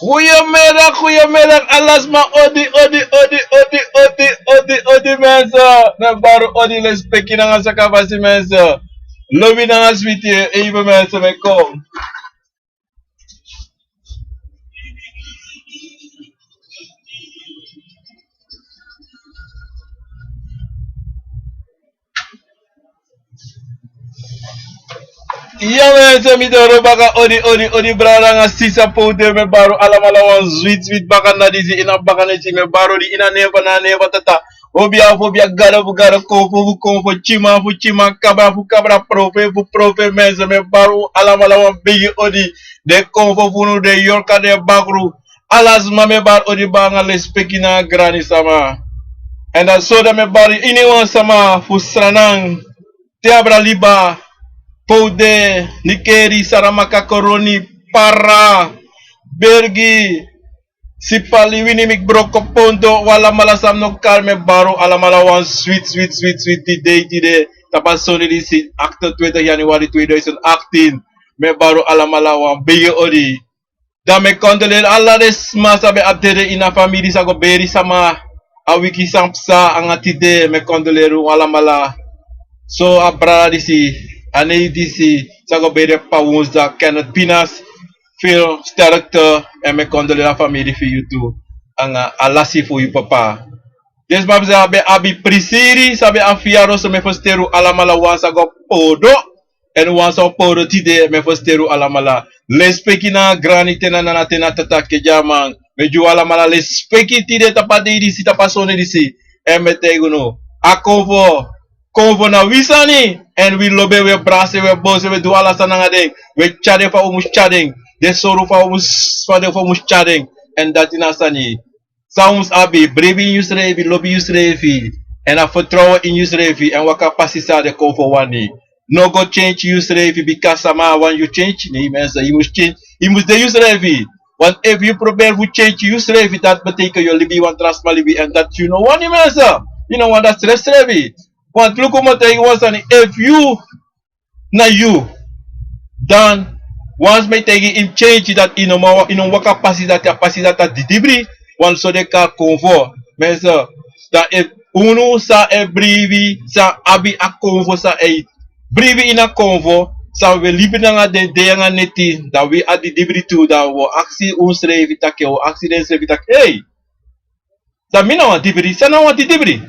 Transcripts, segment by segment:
Goedemiddag, alasma odi mensen. Na baru odi les peki na nga sa kabasi mensen. Lobby na nga sweetie, even mensen, me kom. Ja mensen, mi doro baka odi brada nga sisa powder me baru alamalawan sweet baka na disi ina baka na si me baru di ina neva tata. Obia gara fu gara konfo chima kabra profe mensen me baru alamalawan bigi odi de konfo funu de yorka de bakru. Alas me bar odi banga les pekina grani sama. En dan soda me bari iniwan sama fusranang tiabra liba. Poude, Nikeri, Saramaka Koroni, Para, Bergi, Sipali, Winimik Broko Pondo, Wala Malasam no Karme Baro, Alamalawan, sweet, today, Tapasoni disi, acte 20 Januari 2018, Me Baro Alamalawan, Bege Odi. Dan me kondelen alla des masabe abdede ina family sa go beri sama, awiki sampsa, angatide, me kondoleru Alamala. So abra disi, ane disi, sago bere pa woensdag Kenneth Pinas, veel sterkte en me condole la familie voor you toe. Anga alasi voor je papa. Dus mab sabe abi prisiri, sabe afiaro so me fosteru alamala wansa go podo, en wansa podo tide me fosteru alamala. Lespeki na granite na tena tata ke jamang, me ju alamala lespeki tide tapade disi tapasone disi, en me teguno. Konvo na wisani en we lobe we brase we bose we do ala sananga ding we chade fa umus chading de soru fa umus chading en dat ina sani sounds abi brevi yusrevi lobby yusrevi en a vertrouwen in yusrevi en waka pasisa de konvo wani no go change yusrevi because sama when you change nee mensen you must de yusrevi want if you probeer to change yusrevi dat betekent je libi want trust libi en dat you know wani mensen you know what that's yusrevi. Want look what I was saying, if you na you dan once may take in change that waka capacidade de dibri want so de ka convo mas that if uno sa e brivi sa abi a convo sa e brivi in a convo sa we libi nga de nga neti that we at the dibri too that wo aksi unsrevi take o accident revi take hey sa mina wa dibri sa na wa dibri.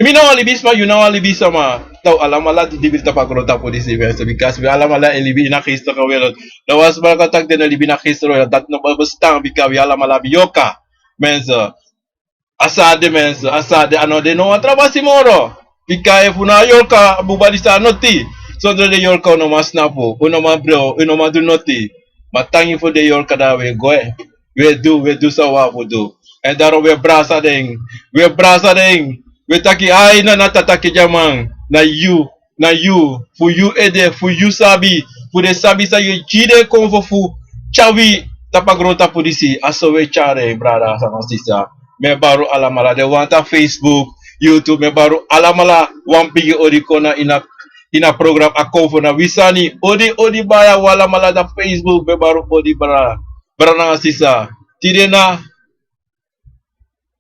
Mi no alibi ma you know alibi sama tau alamala di dibir tapagro tapo di CBS because we alamala elibi na Kristo ka wereld. Da was ba ka tag den alibi na Kristo dat no babastang bika we alamala biyoka. Mensa asade ano de no trabasi moro. Bika e funa yoka bubali sa noti. So de yoka no mas napo, uno ma bro, uno ma do noti. Matangi fo de yoka da we go e. We do sa wa fo do. En daarom we brasa ding. We taki ay na natataki jamang na you for you ede for you sabi for the sabi sa you chide konfo fu chawi tapagrota polisi aso we chare brada sa sisa me baru alamala de wanta Facebook YouTube me baru alamala wampigi orikona ina program akonfo na wisani odi baya wala mala da Facebook me baru odi brada na sisa tidena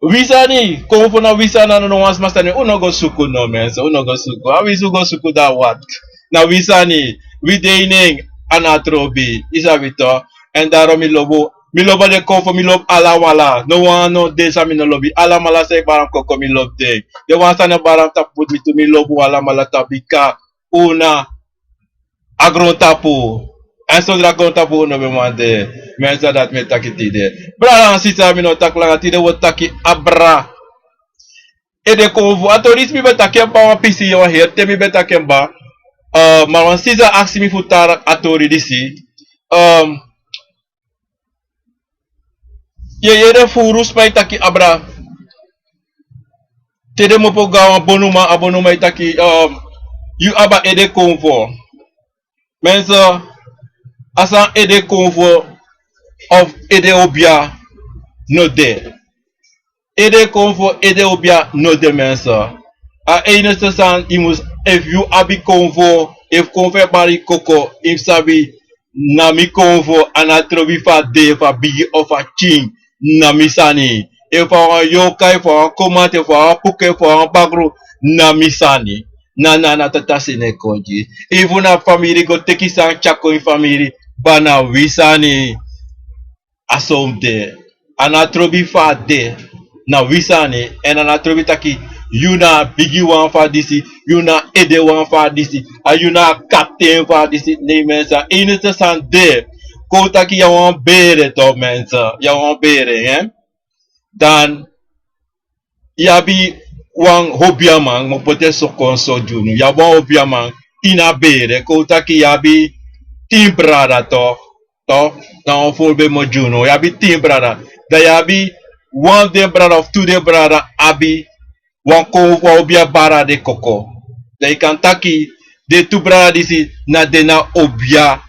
Wisani, konfo na wisana no was mastani uno go suku no men so uno go suku awi go suku da what na wisani we deining anatrobi isabito and daro mi lobo de konfo mi lob ala wala no one no de sa mi no lobi ala mala se baram koko mi lob de wan sana baram tap put mi to mi lobo ala mala tabika una agro tapu en so dragon tapu no be mande mensa dat me takiti de bra sita mi no takla ti de wotaki abra e de konvo atoris mi betaki pa wa pisi yo herte mi betaki ba maar wan sisa aksi mi futar atori disi ye de furus mai taki abra te de mo poga abonuma itaki you aba e de konvo mensa asan ede konvo of ede obia no de ede konvo ede obia no de mensa a ene san imus if you abi konvo if konvo bari koko if sabi na mi convo ana trovi fa de fa bigi of a ching na mi sani e fa yokai fa komate fa puke fa bagro na mi sani na tata sene konji even na family go teki san chako in family bana wisani asomte ana trovi fa de na wisani en ana trovi taki yuna bigi wan fa disi yuna ede wan fa disi a yuna captain fa disi ne mensa ine te san de ko taki ya wan bere to mensa ya wan bere hein dan yabi wan hobiaman mo pote so konso junu ya wan hobiaman ina bere ko taki yabi timbrada to na on forbe mo juno yabi timbrada da yabi one day brother of two day brother abi wan ko obia bara de koko da ikan taki de tu brother disi na de na obia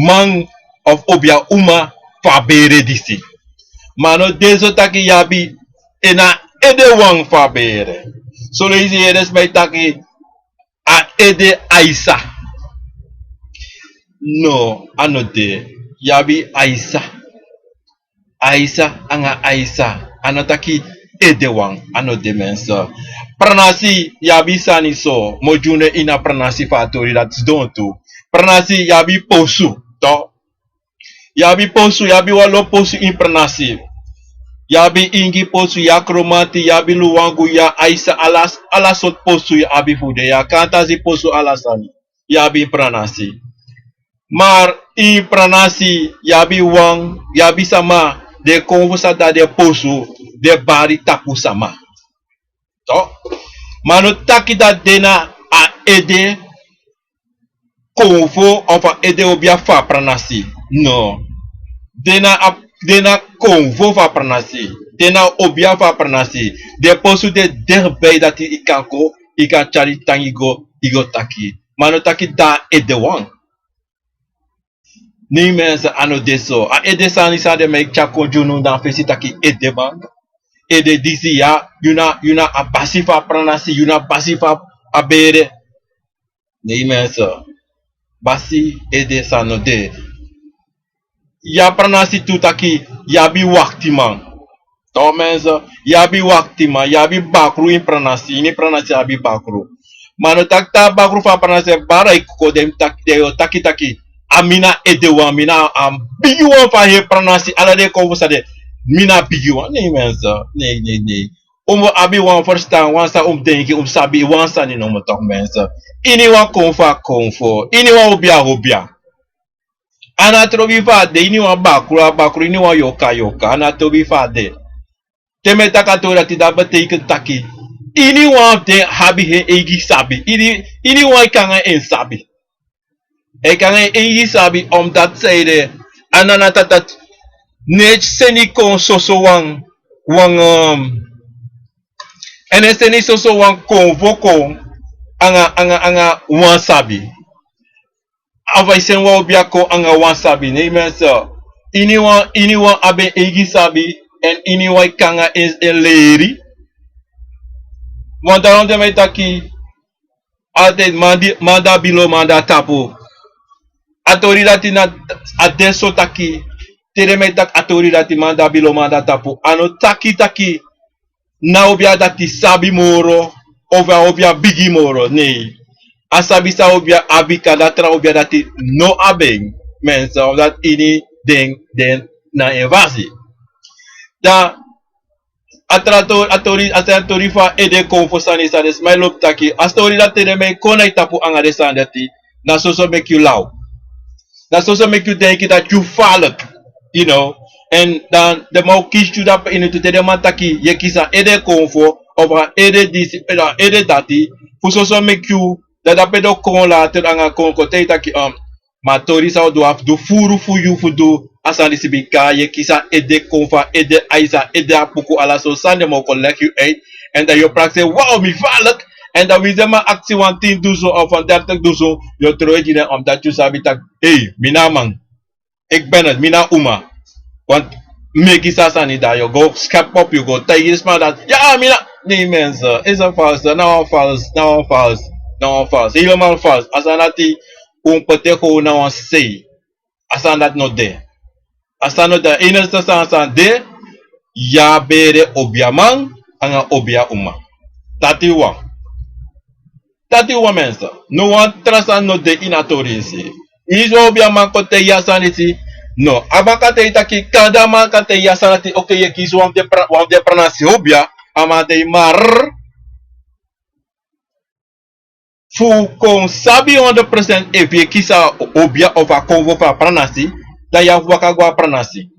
man of obia uma fa bere disi mano dezo taki yabi ena ede wan fa bere so le isi edes by taki a ede aisa no anote yabi aisa anga aisa anotaki edewang ano demensa pranasi yabi sani so mojune ina pranasi fatori dat donto pranasi yabi posu to yabi posu yabi walo posu in pranasi yabi ingi posu ya kromati yabi luwangu ya aisa alasot posu ya abi fude ya kantazi posu alasani yabi pranasi mar in pranasi yabi wang yabi sama de conversa da de posu de bari tapu sama to mano taki da dena a ede convo enfin ede obia fa pranasi no dena convo fa pranasi dena obia fa pranasi de posu de derbei dat ikanko ika chari tangigo igo taki mano taki da ede wang ni mensa ano deso a ede sani sa de make chako junu dan fesi taki ede bang ede disi ya yuna a basifa pranasi yuna basifa abere ni mensa basi ede sano de ya pranasi tu taki yabi wakti man to mensa yabi wakti man yabi bakru in pranasi ini pranasi yabi bakru mano takta bakru fa pranasi bara iko dem taki taki amina edewa mina bigi wan fa he pranasi ala de ko de mina bigi wan ne mensa ne omo abi wan first time wan sa denki sabi wan sa ni no mo tok mensa ini wan konfo ini wan obia ana trovi fa de ini wan bakru ini wan yoka ana trovi fa de teme takatora ti da bate taki ini wan de habi he egi sabi ini wan kanga en sabi e kan e sabi omdat zeide anana tatat net seni kon soso wang en seni soso wang convoco anga wan sabi avai sen wa obiako anga wan sabi ne mensa ini wan abe egi sabi en ini wan kanga is leri wanda onde mai taki ate manda bilo manda tapo autoridade na adesso taki tereme tak autoridade manda bilo manda tapu ano taki na obia dati sabi moro obia bigi moro nee asabi sa obia abika datra obia dati no abeng mensa dat ini den na invasi da atori fa ede confosani sa des mai lop taki autoridade tereme kona tapu anga desandati na soso make you loud. That's also make you think that you follow, you know, and then the more kids you that in to the mataki yekisa ede confo over ede this ede dati for also make you that a pedo kon la te anga kon kote taki matori sa do have do furu fu you fu do asani sibika yekisa ede konfa ede aisa ede apuku ala so sande mo collect you eight and then you practice wow me follow. En dan wie ze maar actie van 10 doezel of van 30 doezel, je terug je omdat je sabi tak, hey, mina man, ik ben het, mina uma. Want make is asa niet daar, you go scap up, you go take this man dat, ja, mina, nee mensen, is een vals, nou een vals, helemaal vals. Als aan dat die, pete gewoon nou een say. Asan dat no de. Asan no de ineste san de ya bere obia man anga obia uma. Tati wan. Tati wan mensa. No wan trasa no de inatorinsi. Iso obia man kote yasaniti. No, abakate itaki kada man kate yasanati oke ye kisu wam de pranasi obia amate mar fu kon sabi 100% if ye kisa obia of a convo fa pranasi da ya waka gwa pranasi.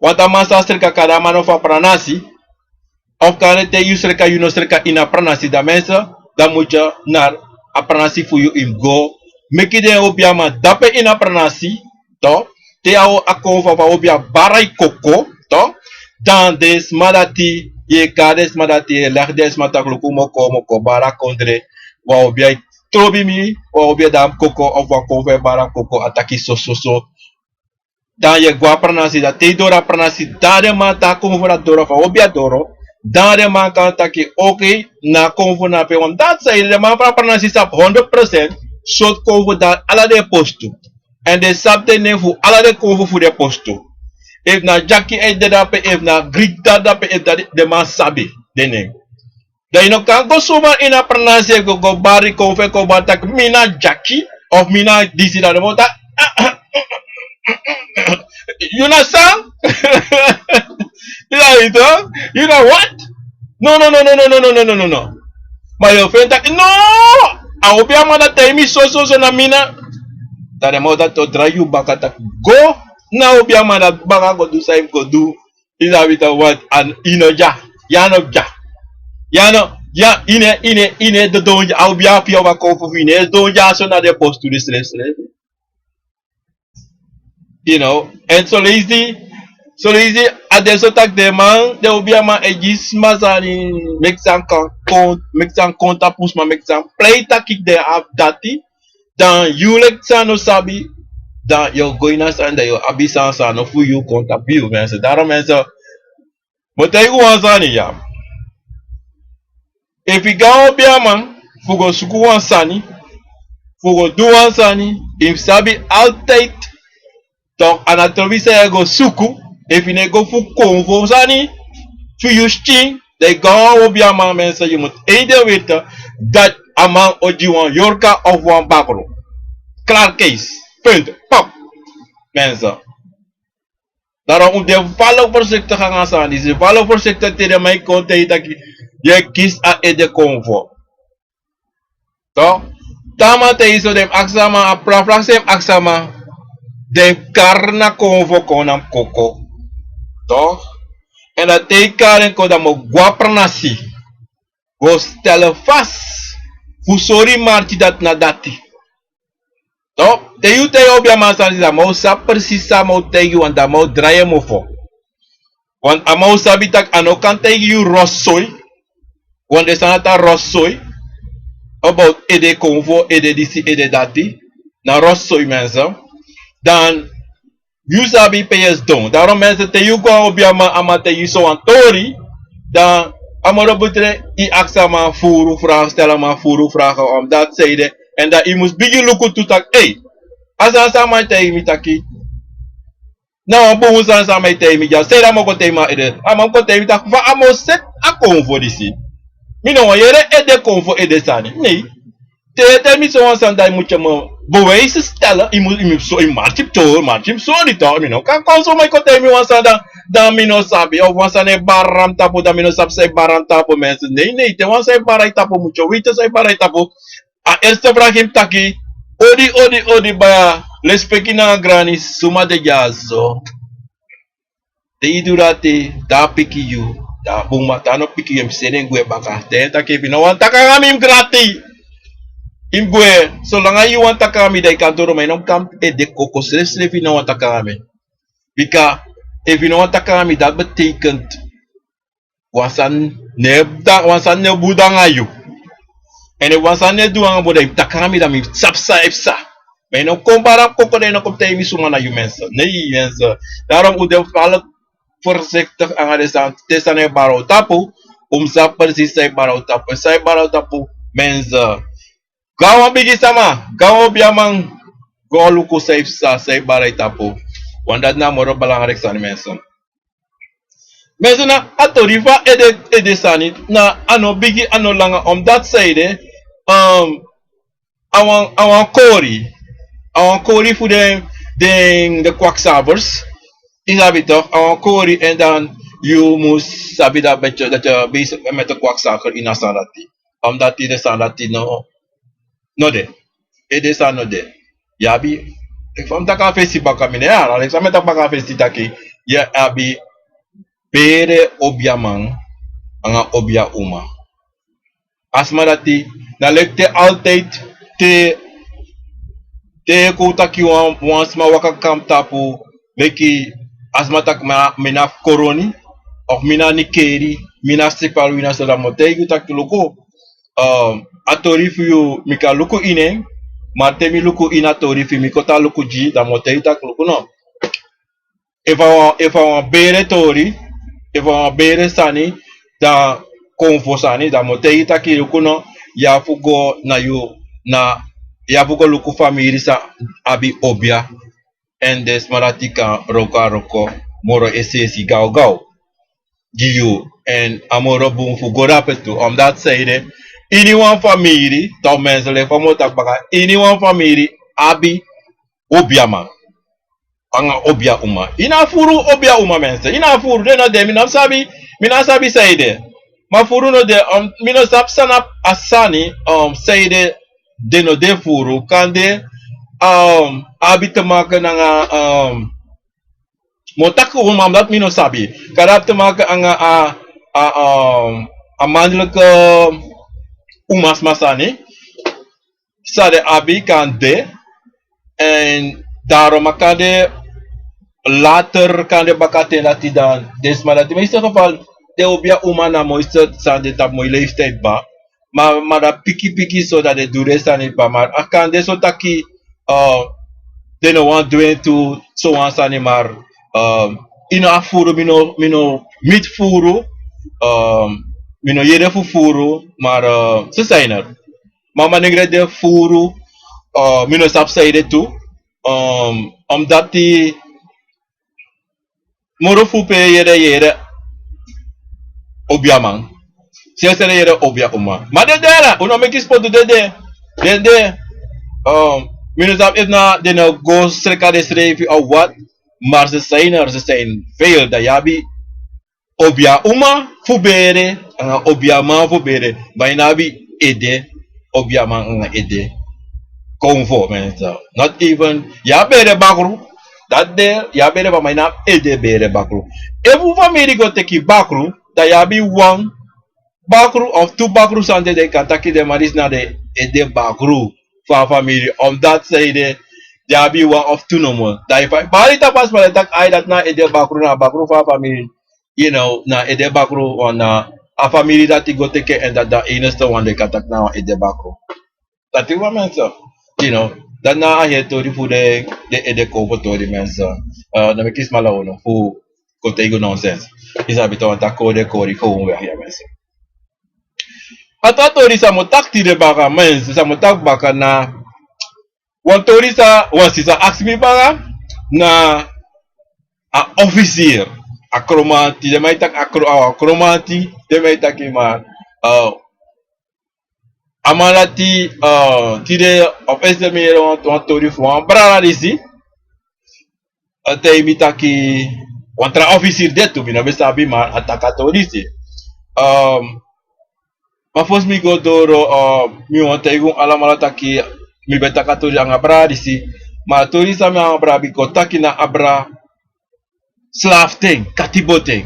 Wanta masa serka kada man of a pranasi of kare te yu serka you no serka ina pranasi da mensa da mucha nar a pranasi fu you im go meki de obia ma dape ina pranasi to te ao a convo fa obia barai koko to dan des madati ye kades madati lerdes matakluku moko bara kondre wa obia trobi mi wa obia dam koko of wa convo bara koko ataki so dan ye gua pranasi da te dora pranasi dare mata convo na dora fa obia doro dare man kan taki okay na convo na pe wan dat say de man pranasi sap 100% short convo da ala de postu en de sapte ne fu ala de convo fu de postu if na Jackie e de dape if na Greek da dape if da de man sabi de ne da ino kan go suma ina pranasi go bari convo ko batak mina Jackie of mina disi da mota you know Sam? You know it, huh? You know what? No. My friend, no! I hope you are tell me so na mina. That the mother to drive you back at go. Now be a man that back go do same go do. Is a bit of what and ya ya ine the don't I'll be happy over coffee in don't ya so na the post to this you know, and so lazy adesso tak de man de obia man e gis mazani make some conta pus ma make some play takik de have dati dan you like no sabi dan you're going as and you abisa sa no fu you conta bill man so daarom mensen but I go ansani ya if you go obia man fu go suku ansani fu go do ansani if sabi altijd donc anatomische go suku if you go fu convo sani fu you sting they go obia man mensen je moet either weten dat amang ojiwan yorka of wan bakro klaar case punt pop mensen daarom om de vallen voorzichtig gaan staan die ze vallen voorzichtig tegen mij komt dat je kiest a de convo toch tama te iso dem aksama a prafraksem aksama de karna convo konam koko toch en dat tekenen ko dat mo guapernasi go stellen vast fu sorry marti dat na dati toch te you te obia masan da mo sa precies sa mo te you and da mo draaien mo fo want amo sabi tak ano kan te you rossoy want de sanata rossoy about ede convo ede disi ede dati na rossoy mensen dan you sabi PS don daarom mensen te you go obia ma amate you so antori dan amoro butre I aksama furu vraag stellen maar furu vragen om dat zeide en dat je moest begin lukken toe tak hey asa sama te mi taki nou bohu sa mai te mi ja sei da mo ko te ma ede amam ko te mi tak va amo set a convo disi mi no yere ede convo ede sani nee te mi so wan san dai mucho mo boei se stellen I moet so I marchip so di to mi no kan konso ko te mi wan san da mi no sabi of wan san e baram tapo da mi no sab sai baram tapo mensen nee te wan sai barai tapo mucho wite sai barai tapo a eerste Brahim taki odi ba lespekina grani suma de jazo te idurate da piki you da buma tano piki em senen gue baka te taki pino wan takami grati Imgue, zolang ay wan takami dai kantoro may nom kam e de koko sresle pino wan takami bika if you wan takami dat betekent wasan nebudang ayu en e wasan ne duang bo dai takami da mi sapsa epsa may no kompara koko dai no kom tay mi suma na yu mensen nee mensen daarom u de vallen voorzichtig aan de stand tesane baro tapu sa precies say baro tapu mensen gawa bigi sama gawa biamang go luko safe sa safe baray tapo. Wanda na moro belangrijk zijn mensen. Mensen na atorifa ede sani na ano bigi ano langa om dat zijde awan kori voor de kwakzalvers. Is dat toch? Awan kori en dan you moest sabi dat je bezig bent met de kwakzalver in Asandati. Omdat die de Sandati no de. Ede sa no de. Yabi. Ik vond dat festi baka mine ya. Alex met dat baka festi taki. Ya abi bere obiamang anga obia uma. Asma dati na lekte altijd te kutaki wans ma waka kamp tapu leki asma tak mina koroni of mina nikeri mina sipal wina sala motegi tak loko atori fu mika loko ine matemi loko ina tori fu mikota loko ji da motegi tak loko no if I want bere tori if I want bere sani da konfo sani da motegi tak loko no ya fugo na yo na ya bugo luku famiri sa abi obia en des maratika roko moro esesi gau giyu en amoro bun fu gorapetu om dat zijde anyone famiri to mensen le famo takbaka anyone famiri abi obia man anga obia uma ina furu obia uma mensen ina furu de no de mina sabi zijde ma furu no de mina sap sana asani zijde de no de furu kan de abi te maken ng motak ko dat mino sabi karap te maken ang amandelijke umas masani sa de abi kan de en daarom kan de later kan de bakate lati dan desmalati maar in ieder geval de obia uma na mo is het sa de tap mo leeftijd ba maar dat piki zodat de dure staan niet maar akan de zo taki de no want doen to zo aan staan maar ino afuru mino mit furu mino yere fu furu maar ze zijn er maar manegre de furu mino sap zijde toe omdat die moro fu pe yere obiaman siya yere obia uma maar de dera uno meki spot de minusap if na de no go streka de schrijven of wat maar ze zijn veel dat jabi obia uma fubere anga obia man fubere maar nabi ede obia man anga ede convo mensen not even ya bere bakru dat de ya bere ba na ede bere bakru evu family go teki bakru dat jabi one bakru of two bakru sande de kataki de maris na de ede bakru van familie omdat zij de jabi one of two no more dat je balita pas maar dat ai dat na ede bakru van familie you know na ede bakru on a familie dat die go teke en dat de enige one de katak na ede bakru dat die mensen you know dat na je tori voor de ede kopen tori mensen dan me kies maar ono voor kotego nonsense is abito aan takode kori gewoon weg ja mensen tori sa motak tire baka mensen sa motak baka na wan tori sa wan sisa aksimi baka na a officier a kromanti de mai tak a kromanti de mai tak ima amalati tire of SDM wan tori fu wan brala disi te imitaki wan tra officier de tu bina besabi ma ataka tori si maar volgens mij go door mi want tegen allemaal taki mi betaka tori ang abra disi maar tori sa mi ang abra biko taki na abra slafting katiboteng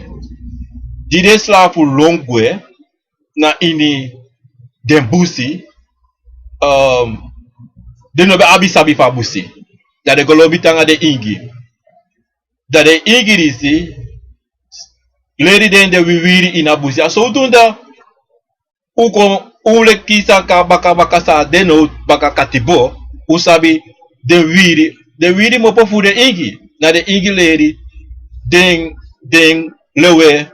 dide slafu longwe na ini dembusi de no be abi sabi fa busi da de golobi tanga de ingi da de ingi disi leri den de wiwiri ina busi aso tunda uko ule kisa ka baka sa deno baka katibo usabi de wiri mo po fu de ingi na de ingi leri den lewe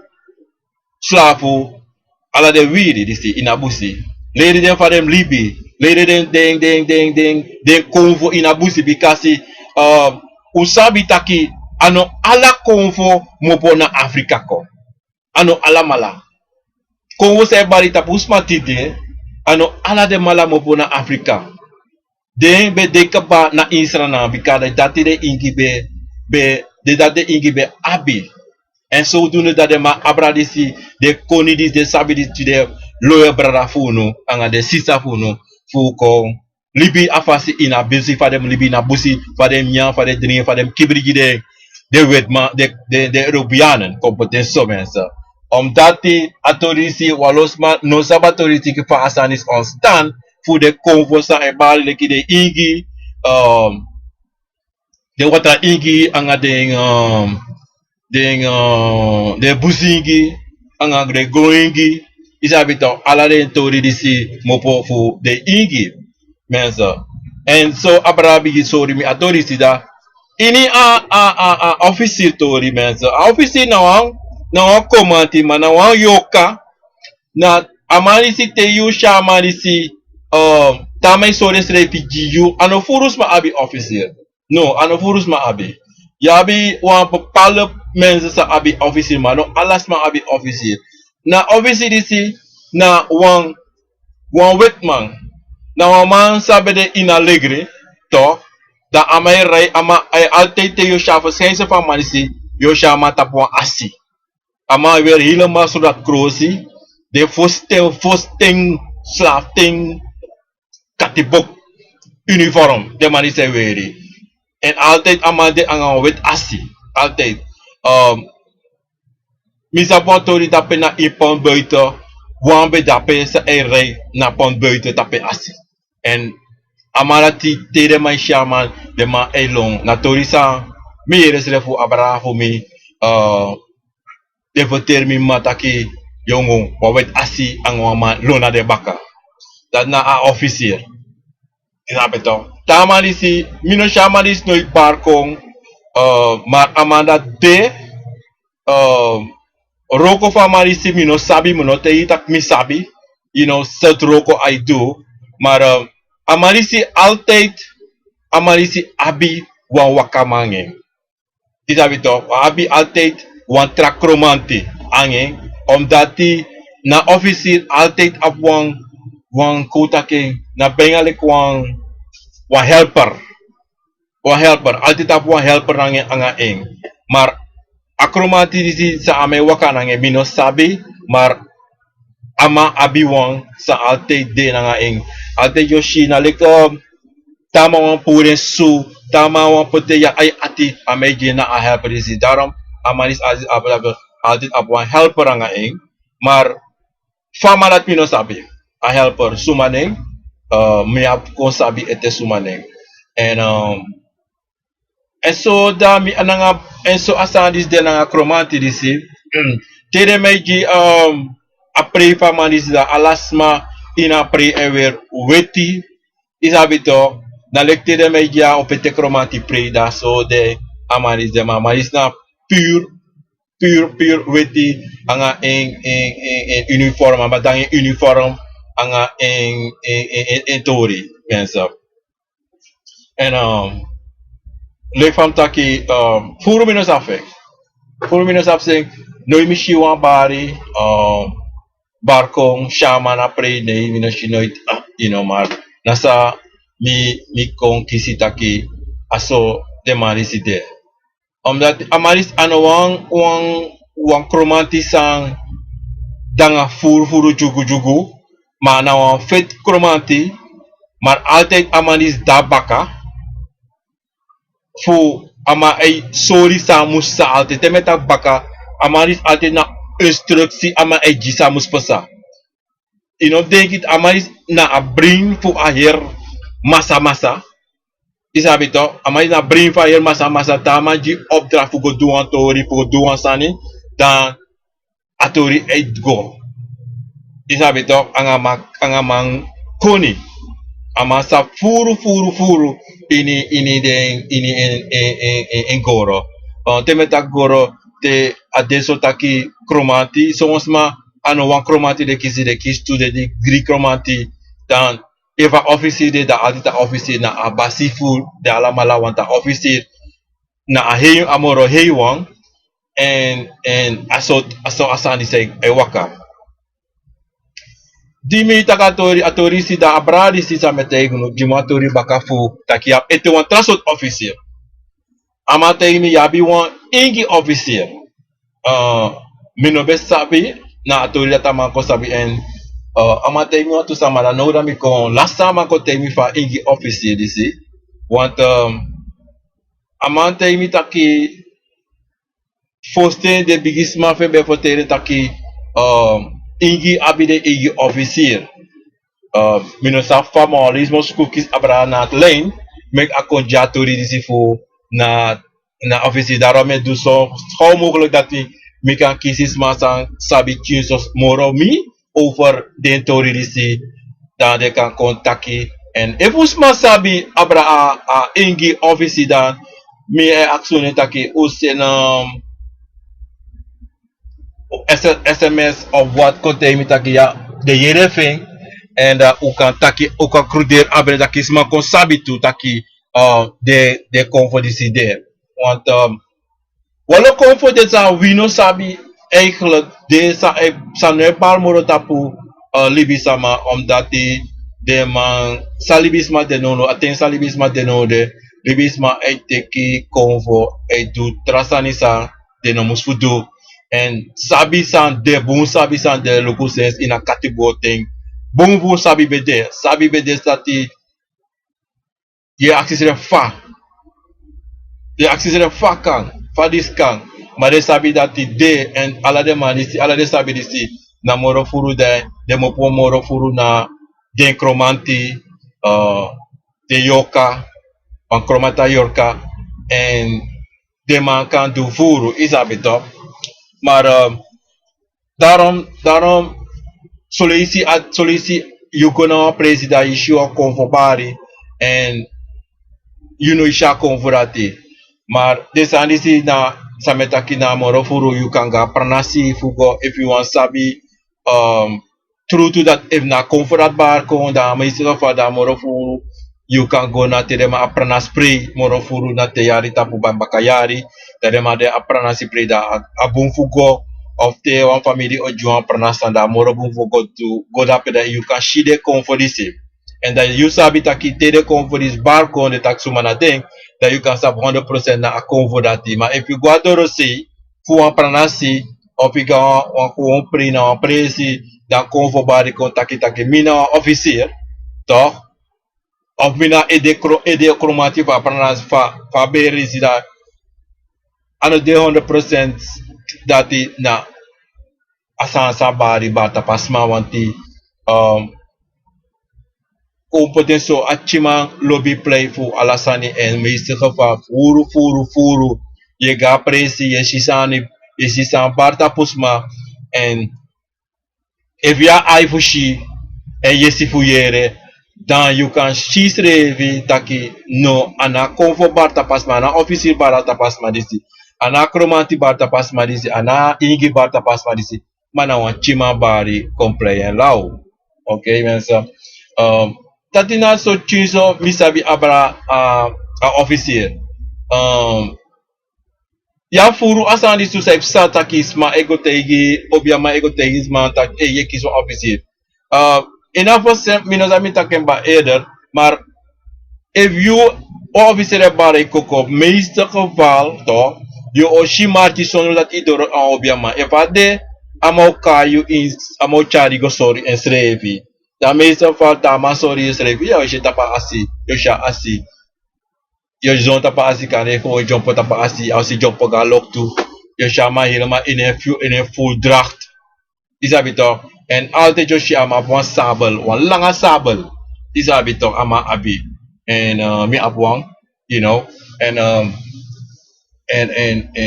slafu ala de wiri disi inabusi leri den fa dem libi Later den convo inabusi because usabi taki ano ala convo mopo na Afrika ko. Ano ala mala. Convo se bari tapus matide ano ala de mala mopo na Afrika. Den be dekaba na Israel na because dati de ingi be de dati ingi be abi. En zodoende dat de ma abradisi de konidis de sabidis de loye brada funo anga de sisa funo fu ko libi afasi ina bisi fa dem libi na busi fa dem nyan fa de drin fa dem kibrigi de wetma de Europeanen kompoten so mensen. Omdat die autorisi walosma no sabatorisi ki fa asanis on stand fu de convosa e bali de ki de igi de wata igi anga de busingi anga de goingi isabito ala de tori disi mopo fu de ingi mensa and so abrabi sorry mi atori sida ini a office tori mensa office na wan komanti mana wan yoka na amani si te yu shamani si tamay sore sre yu ano furus ma abi officer no ano furus ma abi yabi wan bepaalde mensen sa abi officer maar no alas ma abi officer na officer disi na wan wetman na wan man sabe de inalegre to da amay ray ama ay altijd te yo shafa sense van manisi yo shama tapwa asi ama weer helemaal zodat krosi de fosting slafting katibok uniform de manise weri en altijd amade aan wet asi altijd misa pontori tape na ipon buiten wambe dape sa rij na pon buiten tape asi en amarati tere mai shaman de ma elong na torisa mi eres refu abrafu mi de voter mi mataki yongo wawet asi ang wama lona de baka dat na a officier inabe to tama disi mino shama dis no barkong maar amanda de roko fa marisi mino sabi mino te itak mi sabi you know set roko I do maar amarisi altijd amarisi abi wan wakamange isabi to abi altijd wan trakromanti ange omdat die na officier altijd op wan kotake na bengalik wan helper altijd op wan helper nange anga eng maar akromati disi sa ame waka nange mino sabi maar ama abi wan sa altijd de nanga eng altijd yoshi na leko tama wan pure su tama wan pote ya ay ati ame na a helper disi daarom amanis aziz available altijd op wan helper anga eng maar fama dat mino sabi a helper sumaneng me ap kon sabi ete sumaneng en so da mi ananga en so asandis de nanga kromanti disi tere meji apre fama disi da alasma ina pre ewer weti isabito na lektere meji a opete kromanti pre da so de amanis de mamanis na pure weti anga en uniform ama dangi uniform anga en tori mensen en le fam taki furu minus afsek noi mishi wan bari barkong shaman apre ne minashi noit you know maar nasa mi kon kisi taki aso de marisi de omdat amaris ano wan kromanti sang danga furu jugu maar na wan fet kromanti maar altijd amaris dabaka fu ama ay sorry samus sa altijd temeta baka amaris altijd na instructie ama ay gisamus pasa you know denk it amaris na a bring fu a her masa isabi to amaris na bring fu a her masa tama ji opdracht fu go doan tori fu go doan sani dan atori ay go isabi to anga mang koni ama sa furu ini en goro temeta goro te adesso taki kromanti soms ma ano wan kromanti de kis tu de gri kromanti dan Eva officer de da altita officer na a basifu de ala malawan ta officer na a heyu amoro heyuang and aso asani say e waka. Dimi takatori atori si da abradi si sa metegno dimatori bakafu takia ete wan trasot officer. Amategi yabi wan ingi officer. Minobe sabi na atori data manko sabi en amategi wan tu samala no da mi kon last time ko temi fa ingi officer disi. Want amategi taki foste de bigisma fe be fotere taki ingi abide ingi officer. Mino sa formalismo cookies abra na lane make a conjatori disi fu na officer daarom me dus zo gauw mogelijk dat we kan kiezen maar sang sabi kies moro mi over den tori disi dan de kan contacti en if maar sabi abra a ingi officer dan me action taki usen SMS of what contain mi taki ya de yere thing en u kan taki u kan kruder abre taki sma kon sabi tu taki de kon voor die der want wala kon voor de sa we no sabi eigenlijk de sa ne par moro tapu libisama omdat de man salibisma de nono aten salibisma de no de libisma e teki kon voor e du trasanisa de no musfudu en sabi san de bon sabi san de loko sens in a category thing bon voor sabi bede stati je accesere fa je accesere fa kan fa dis kan maar de sabi dat de en ala de manisi ala de sabi disi na moro furu de mo po moro furu na de kromanti de yoka van kromata yorka en de man kan do furu isabi top maar daarom solisi yukono presida ishiwa konfobari en you know isha konforati maar desandisi na sametaki na moro furu you can ga pranasi fugo if you want sabi true to that if na konforat bar kon da maisiro fa da moro furu you can go na terema aprana spray moro furu na teyari tapu bambakayari terema de aprana spray da abun fugo of the one family or juan pranasanda moro bun fugo to go da peda you can shide konfodisi and that you sabi taki tede konfodis bar kon de taksumana ding that you can sab 100% na a konfodati maar if you go adoro si fu wan pranasi of you ga wan pre na wan presi dan konfobari kon taki mina officer toch of mina ede kromati fa pranas fa berisi da ano de 100% dati na asan sabari bata pasma wanti kung potenso achimang lobby play fu alasani en meeste geval furu je ga presi je sisani barta pusma en if ya ai fushi en je si fuyere dan you can chisrevi taki no ana konfo barta pasma ana officer barta pasma disi ana kromanti barta pasma disi ana ingi barta pasma disi mana wan chima bari complain lau okay mensen tatina so chiso misabi abra a officer ya furu asandi su saif sataki sma ego tegi obiama ego tegi sma tak ye kiso officer enough for minozami takemba eerder maar if you officer bare koko meeste geval toch je oshi marti sono dat idoro a obiama if ade amo kayu in amo chari go sorry en srevi da meeste geval tama sorry en srevi ya oshi tapa asi yosha asi yo zon tapa asi kane ko jump tapa asi asi jump ga loktu yosha ma helemaal in een full dracht isabi toch en altijd Joshi ama one sabel one lange sabel isabi toch ama abi en mi abwang you know en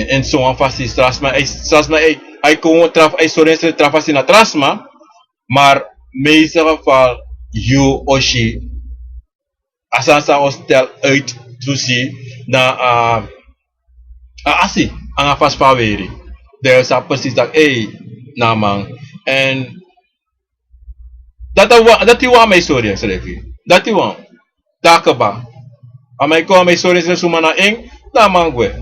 en so on fasi trasma ai kon traf ai sorense trafasi na trasma maar meeste geval you oshi asansa hostel uit to see na asi anga fas paweri there's a precies dat namang en dat wa may sorry Dati wan. Takaba. Amay ko amay stories na sumana ing tamangwe.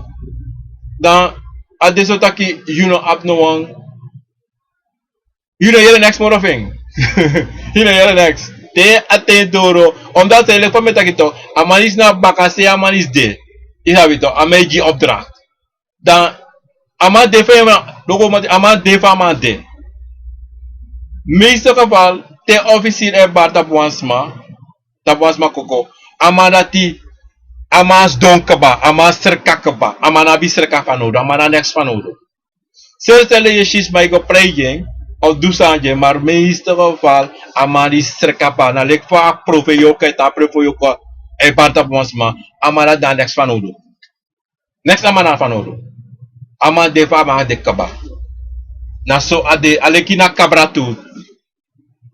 Dan adesso taki you know up no one. You know yele next more thing. You know yele next. Te atendoro. Omdat ele kwam met akito. Amanis na bakase amanis de. Isabito. Ameji opdracht. Dan ama defa logo ama defa amante. Meeste geval te officier e bar tapuansma koko. Amadati amas donkaba, amas serkakaba, amanabi serkafanodo, amana next fanodo. Stel je shis maar go praying of do sanje, maar meeste geval amadi serkapa na lek fa profe yo keta profe yo ko e bar tapuansma, amana dan next fanodo. Next amana fanodo. Ama defa ama dekaba. Na so ade alekina kabra tu.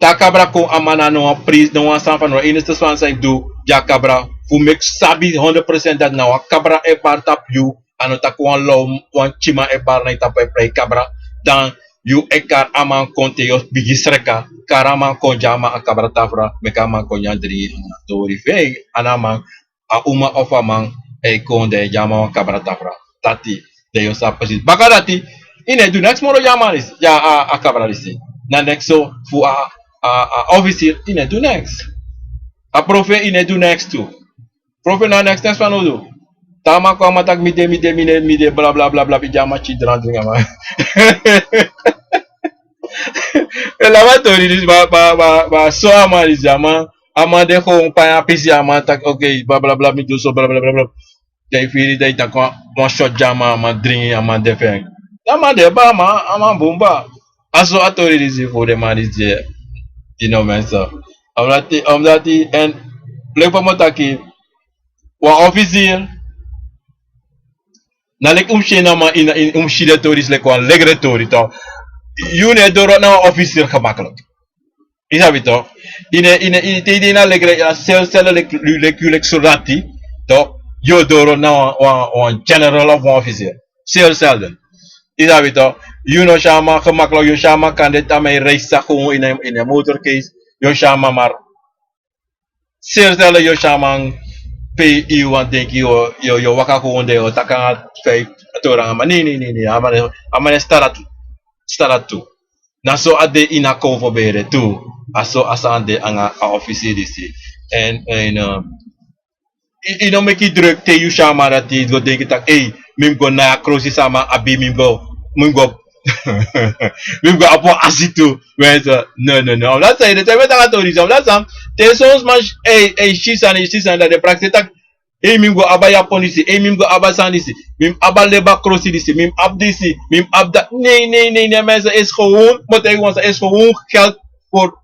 Ta cabra com a mana não a pris não a sanfa não ainda está só sai do já cabra fu make sabe 100% that não a cabra é parta piu ano tá com a low one chima é par na tapa é cabra dan you ekar aman conte yo bigi sreka karama con jama a cabra tafra me kama con yandri to rifei anama a uma of amang e con de jama a cabra tafra tati de yo sa pasi bakarati ine do next moro jamanis ja a cabra lisi na next so fu a officer ine do next. A profe ine do next too. Profe na next fanodo. Tama ko matak mide bla bla bla bla pijama chidran ngama. Elaboratori dis ba so amari jama amade ko pa pisi amatak okay bla bla bla mi do so bla bla bla bla. Dai firi dai ta ko one shot jama ma drink amade feng. Amade ba ma ama bomba. Aso atori dis for the man is there. You know man so omdat die en leuk van motaki wa officier na lek umshena ma in umshida toris lek wan legre tori to you ne doro na officier gemakkelijk isabi to ine te na legre ya sel lek solati to yo doro na wan general of officer selden isabi to you know shama gemakkelijk yo shama kan dit aan mij reisa gewoon in een motorcase yo shama maar selden yo shama pay you want denk yo waka gewoon de taka 5 torang maar nee amane staratu na so ade ina cover bere tu aso asande anga officer disi en you know make it druk te you shama dat die go denk tak mim go na krosi sama abi mim go mim go apo asitu wenso no dat say de te taka tori so dat sam te soms man shisan dat de praxis tak mim go abaya polisi mim go abasanisi mim abaleba krosi disi mim abdisi mim abda nee mensen is gewoon moet ik ons is gewoon geld voor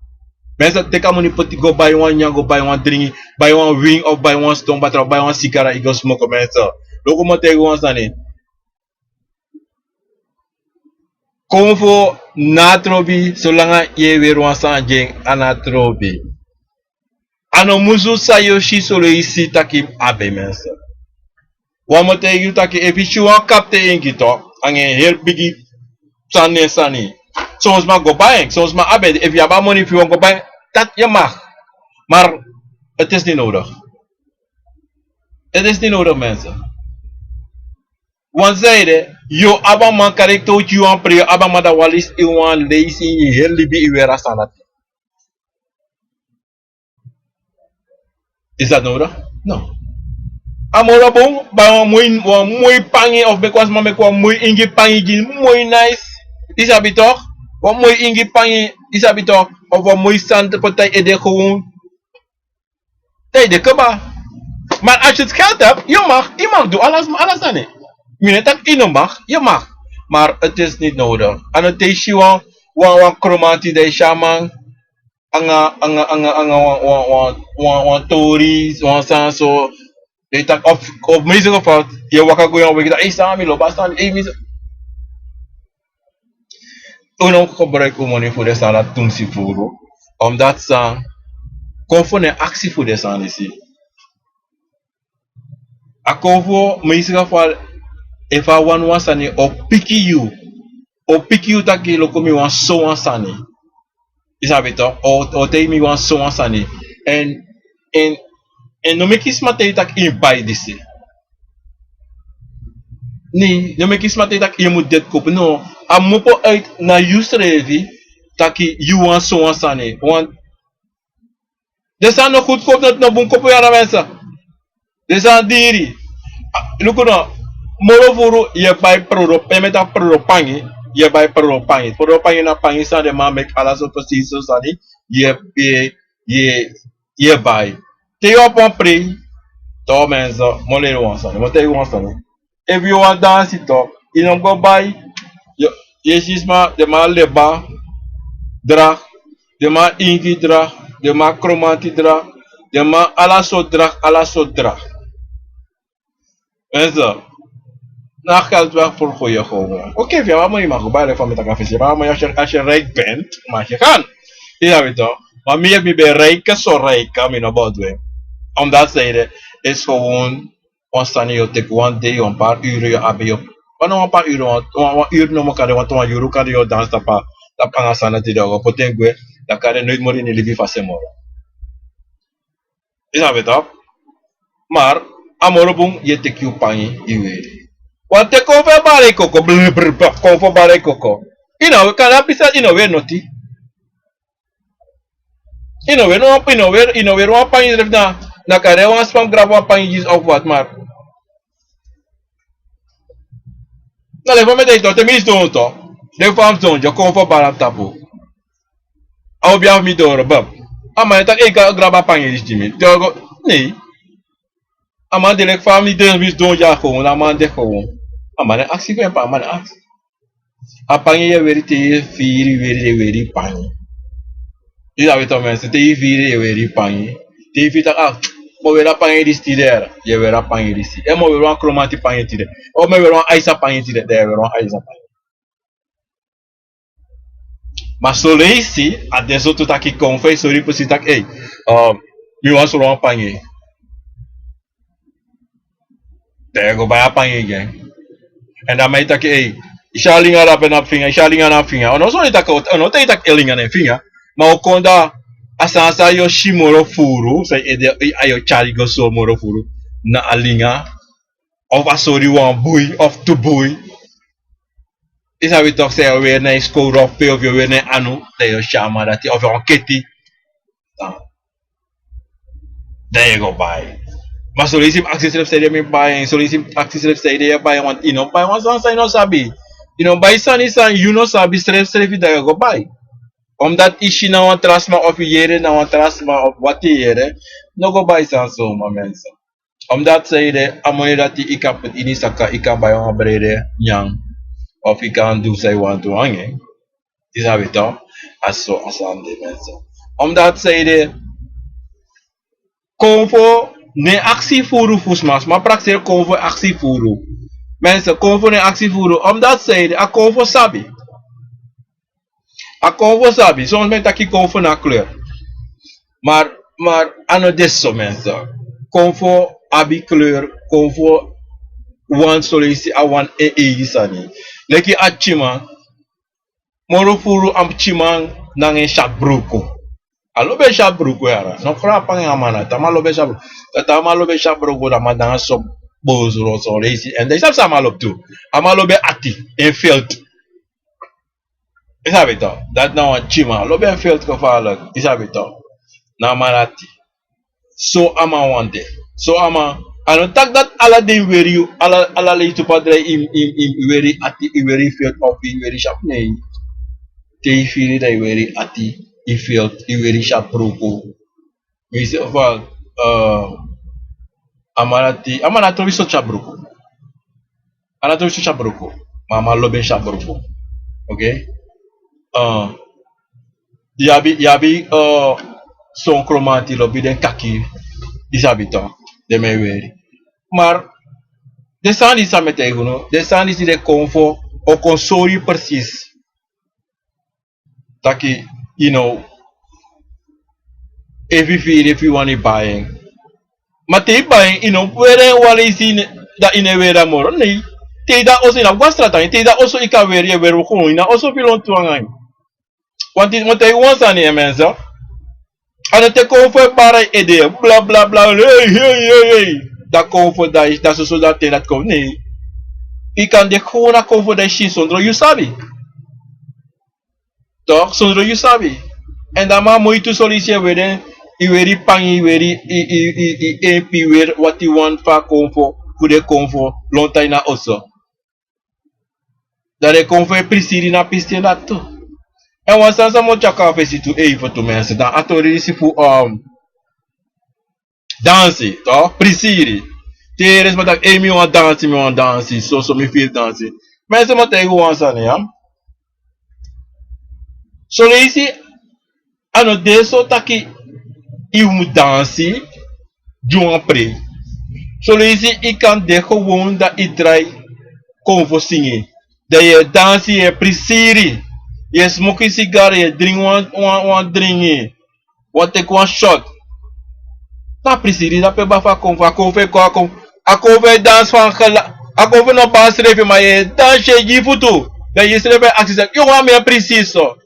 mensen te kan niet put go buy one yang go buy one drink buy one wing of buy one stone butter buy one sigara ik go smoke mensen loko moet ik ons dan niet kom voor natrobi zolang je weer one sanjing anatrobi ano muzu sayo shi solo isi taki abe mensen wamote yu taki if you want kapte ingito ange heel bigi sani soms ma go buying soms ma abe if you have money if you want go buy dat je mag maar het is niet nodig mensen want zeide yo aba man karekto you want pray aba mada walis you want lazy heel libi iwera sanat is dat nodig? No. Amora bong, ba muy pangi of bekwas ma mekwa muy ingi pangi gin muy nice. Isabi toch? Wat muy ingi pangi isabi toch? Of wat muy sant partij ede gewoon. Tij de keba. Maar als je het geld hebt, je mag doen alles dan niet. Mine tak ino mag, je mag. Maar het is niet nodig. En het is je wan kromati de shaman. Anga wan tories wan sanso they talk of music of je waka go yon weki sami lo bastan music uno gebruik money voor de sala tumsi furo omdat sa konfone actie voor de sala isi akovo music of if I want one sani or pick you taki lo komi wan so one sani isabi toch o te mi wan so wan sani en en no me kies matei tak in buy disi. Nee, no me kies matei tak je moet dit kopen. No, a mopo uit na use revi taki you want so want sane. Want de zijn nog goedkoop dat nog boem kopen jaren mensen. De zijn diri. Look no, moro furu je bij pro payment a pro pangi. Je bij pro pangi. Pro pangi na pangi sa de man make alles op precies zo sani. Je bij. Te yo pon pre. To mensen, mole wan sani. Mo te wan sani. If you want dance it up, you don't go buy. Je ziet maar de man leba drag, de man ingi drag, de man chromanti drag, de man ala so drag. En zo. Nou geld weg voor goede gewoon. Oké, via wat moet je maar gebruiken van met een café. Maar als je rijk bent, mag je gaan. Ja, weet je. Maar meer ben rijk, zo rijk, kan je naar boven. Omdat ze is gewoon, ontstaan je take one day, een paar uren je hebben je. Wanneer een paar uren, een uur nog kan je, want een uur kan je dansen, dat kan je staan te doen. Potentieel, dat kan je nooit meer in de leven van morgen. Ja, weet je. Maar, amorobung je take you pangi, je weet. Want te konvo bare koko, konvo bare koko. Ino, kan dat pisa ino weer noti. Ino weer wan pangi dref na kare wan spam grab wan pangi of wat maar. Na le fome de ito, te mis don to. De fam don, je konvo bara tapo. Au biaf mi doro, bab. Ama etak eka grab wan pangi dis jimi. Nee. Ama direct family de mis don ja gewoon, ama de gewoon. Amane aksi ko pa amane aksi. Apangi ye veri te veri pangi. Ida veto mensen te veri pangi. Te vita mo vera pangi di stidera. Ye vera pangi di sti. E mo vera chromati pangi tide. O me vera aisa pangi tide. De vera aisa pangi. Ma soleisi adesso tu taki konfe sorry po si tak mi wan solo pangi. De go ba pangi gen. En dan mij tak ishalinga la pen op vinger, ishalinga na vinger. Ono so ni tak ono te tak elinga na vinger. Maar okonda asasa yo shimoro furu, say ayo chari go so moro furu na alinga of asori one boy of two boy. Is how we talk say we na score of pay of we na anu, they yo shama that of your kitty. There you go by. Maar solicit access stay me buy, solicit access stay there buy want buy one san no sabi. Buy san is san you no sabi strep that you go buy. Omdat ishi na wan trasma of yere na wan trasma of wat yere, no go buy san so my mensen. Omdat say de amoy dat ik kan put ini saka ik kan buy one brede nyang of ik kan do say want to hangen. Is how it dan aso asam de mensen. Omdat say de konvo ne actie voeren fusmas, maar praxeer konvo actie voeren. Mensen konvo ne actie voeren, omdat zij de a konvo sabi. A konvo sabi, soms met taki konvo na kleur. Maar ano deso mensen. Konvo abi kleur, konvo wan solisi a wan gisani. Leki a chima, moro furu am chimang nange shak bruko. Alobe shabruko yara. No fra pang amana. Tama lobe shabruko. Tama lobe shabruko da madanga so bozo so lazy. And they have some alop too. Amalobe ati in field. Is it that now a chima. Lobe in field ko fa is it na marati. So ama one day. So ama and tak that ala day where you ala lay to padre in very ati very field of very sharp nei. Te fili dai very ati I felt very sharp bruko. We say well amanati viso chabruko. Anato viso chabruko. Mama lobe chabruko. Okay? Yabi son chromati lobi den kaki disabito de meweri. Maar de sandi samete guno, de sandi si de konfo o consori precies. Taki if you want to buying. Maar te buying, where wale is that in a way more. Nee, te da also in a guastrata, te da also ika where we gewoon, na also belong to an. Want it want I want an mensa. Ano te konfo para ede, bla bla bla, hey. Da konfo da sociedade dat kon, nee. I kan de gewoon na konfo da shi zonder you sabi. Toch, zonder you sabi. En dan maar moet je tu solliciteren weer, i weri pang, i weri, i MP weer, wat i want fa konfo, voor de konfo, lontai na osso. Dat de konfo e prisiri na piste dat tu. En wat staan ze moet jaka fesi tu even tu mensen, dan atori si fu dansen, toch? Prisiri. Teres maar dat mi wan dansen, so mi feel dansen. Mensen moet tegen wan san, ja? So leisi, ano deso taki i moet dansen, juan pre. So leisi, i kan de gewoon dat i draai konfo singen. Dat je dansen, je prisiri. Je smoke cigar, je drink one drink, wat take one shot. Na prisiri, dat pe bafa konfo, a konfo dans van gela, a konfo no pas schrijven, maar je dans je gifutu. Dat je schrijven acties, je want meer precies zo.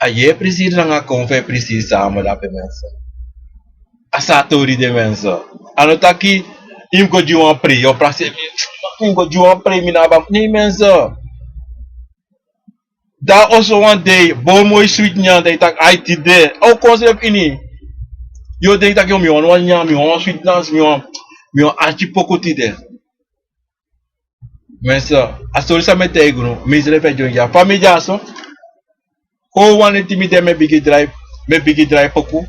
A je precies dan a konfo precies samen dat pe mensen. A satori de mensen. Anotaki, im go juan pre, yo praxe, im go juan pre, minaba, nee mensen. Daar also one day, bom mooi sweet nyan, dat ik IT de, ook concept ini. Yo denk dat je mi wan nyan, mi wan sweet dance, mi wan archi poko ti de. Mensen, as tori sa me te gunu, mi zre fe jong ya, família so. Ko wan ti mi de me bigi drive poko.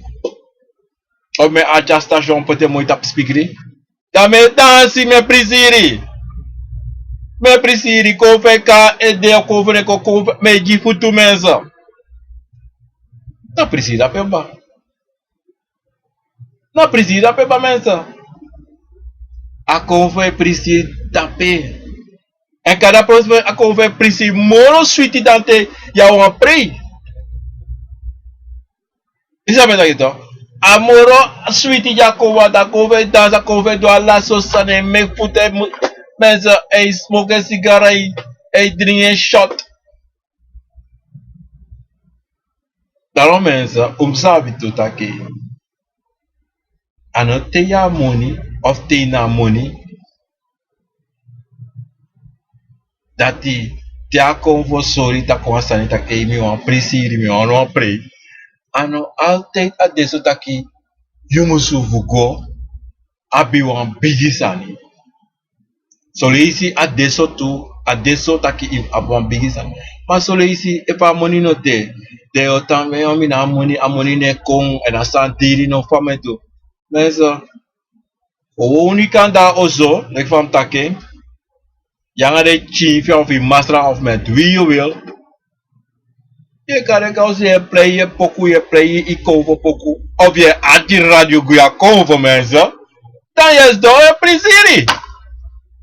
Of me acha station pote mooi tap speakeri. Da me dansi me prisiri. Me prisiri ko fe ka ede ko fe ko me gi futu mensa. Na prisiri pe ba. Na prisiri pe ba mensa. A ko fe prisiri tape. En cada próximo a ko fe prisiri mono sweet dante ya wan prei. Isa me dagito. Amoro sweet ya ko wa da ko fe dansa ko fe do ala so sane me fute mensen, hij smoke een sigaret, hij drinkt een shot. Daarom mensen, sabi to take. Ano te ya money, of te na money. Dat die, te a kon voor sorry, ta kon sani take, mi wan presiri, mi wan pray. Ano altijd a deso take, you musu vugo, abi wan bigi sani. So leisi adesso taki if abon bigisa. Ma so leisi if a money no te, de otan me omi na money ne kong en a santiri no fameto. Mensa, o unikan da ozo, nek fam take, yanga de chief of the master of met, wie you will. Je kan ik als je play je poku, je play je cover poku, of je adi radio guya cover mensen, dan je do je plezier.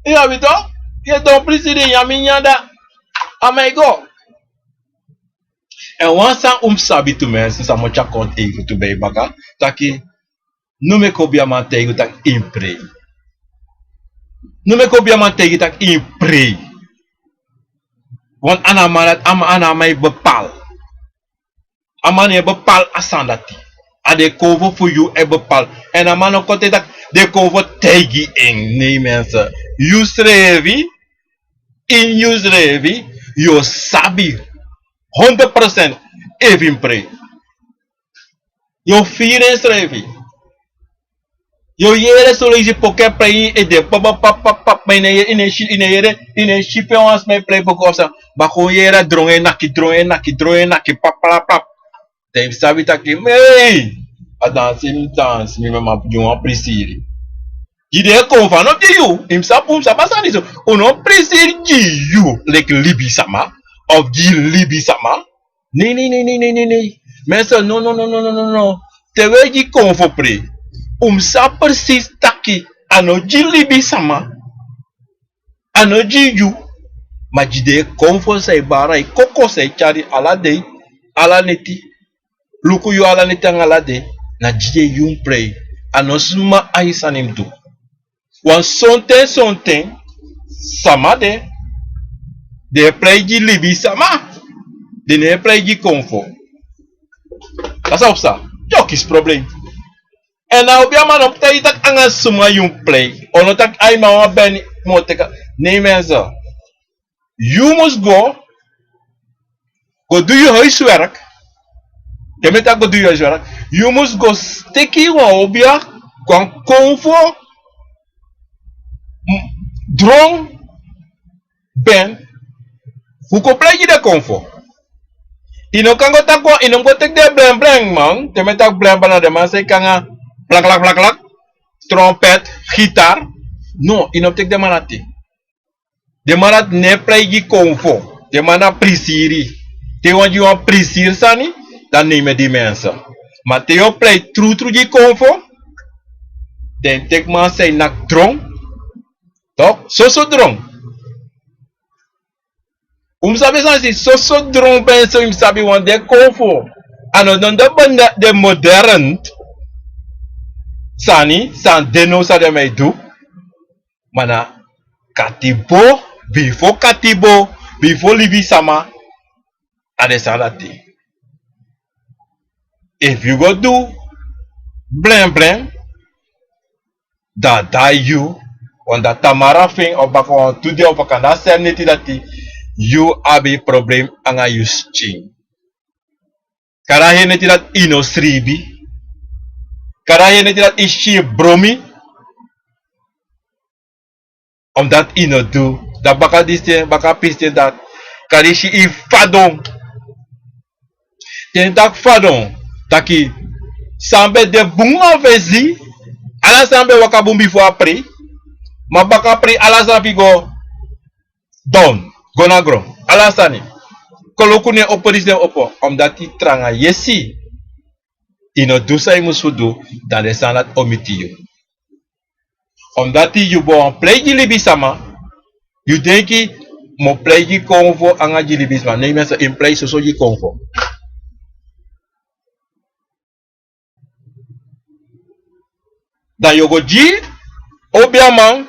Ja, weet je? Je doet plezier, ja, minyanda. Amigo. En wanneer sabi tu mensen, sa mocha kont even tu bij baka, taki, no me kobia man tegen tak impre. No me kobia man tegen tak impre. Want ana mij bepaal. Aman je bepaal asandati. A de cover voor you e bepaal. En aman ook kote tak de cover tegen in. Nee mensen. You schrevi. In you schrevi. You sabi. 100% even pray. You fear schrevi. You yere solo isi poke pray e de pap in a ship once me play because bako yere dronge naki pap. Tem sabe tá aqui, mei, a dance, me mama de uma precisa. E de conva não de you, sabe passar nisso. O não precisa de you, like libi sama, of de libi sama. Nee. Mensen, no. Te we de conva pre. Sabe precies tá aqui, ano de libi sama, ano de you. Mas de conva sai bara e coco sai chari ala neti. Luku yu ala neti alade na jide yun pray anosuma aisanim tu. Wan sonten sama de pray ji libi sama de ne pray ji konfo. Kasa opsa Yo kis probleem. En nou op man op tijd dat aan suma yung play. Ono tak ay mga ben mo teka. Nee mensen. You must go do je huiswerk. Je moet go do je huiswerk. You must go sticky op je kwan comfort drong ben. Hoe ko play je de comfort? Ino kan go tak ino go tek de blang blang man. Je moet tak blang blang de man say kanga plak plak plak plak. Trompet, gitaar. No, ino tek de manati. De manat ne play je comfort. De mana prisiri. Te want you want prisir sani, dan neem je die mensen. Maar te je play true je comfort. Dan tek man say nak drong. Toch? So drong. Sabi sansi so drong penso sabi want de comfort. Ano non de banda de modern. Sani san deno sa de may do. Mana katibo before livi sama adesalati. If you go do blam blam, that die you on that tamara thing of bakon today of bakana semniti dati you have a problem anga you ching. Karahe neti dat ino sribi. Karahe neti dat ishi bromi. Omdat ino do dat baka diste baka piste dat karishi i fadong. Ten tak fadong taki sambe de bunga vezi ala sambe wakabumbi fo apri ma baka pri ala sambi go down gonagro ala sani kolokune oporisne opo omdat i tranga yesi ino do sai musudu dan de sanat omitiyo omdat you bon play libi sama you denki mo play ji konvo anga ji libi sama nee mensen in play so ji konvo. Dan je go ji obiaman